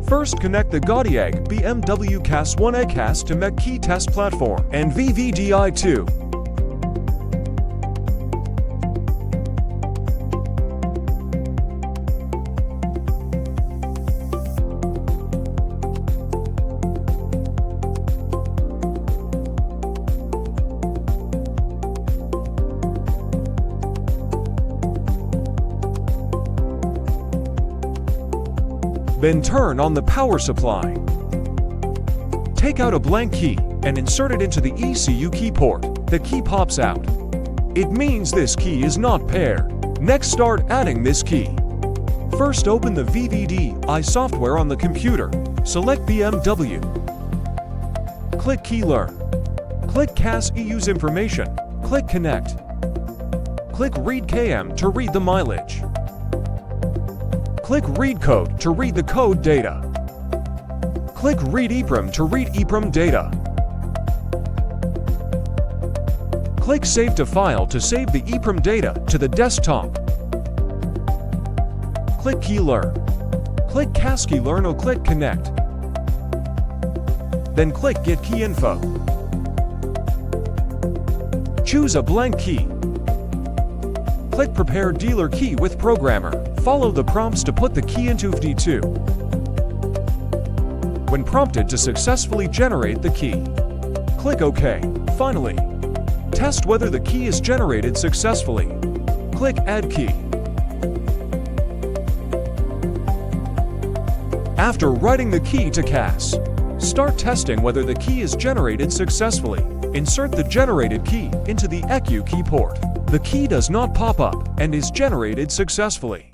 First, connect the GODIAG BMW CAS1 CAS to Mech-Key test platform and VVDI2. Then turn on the power supply. Take out a blank key and insert it into the ECU key port. The key pops out. It means this key is not paired. Next, start adding this key. First, open the VVDI software on the computer. Select BMW. Click Key Learn. Click CAS EU's information. Click Connect. Click Read KM to read the mileage. Click Read Code to read the code data. Click Read EEPROM to read EEPROM data. Click Save to File to save the EEPROM data to the desktop. Click Key Learn. Click CAS Key Learn or click Connect. Then click Get Key Info. Choose a blank key. Click Prepare Dealer Key with Programmer. Follow the prompts to put the key into VVDI2. When prompted to successfully generate the key, click OK. Finally, test whether the key is generated successfully. Click Add Key. After writing the key to CAS, start testing whether the key is generated successfully. Insert the generated key into the ECU key port. The key does not pop up and is generated successfully.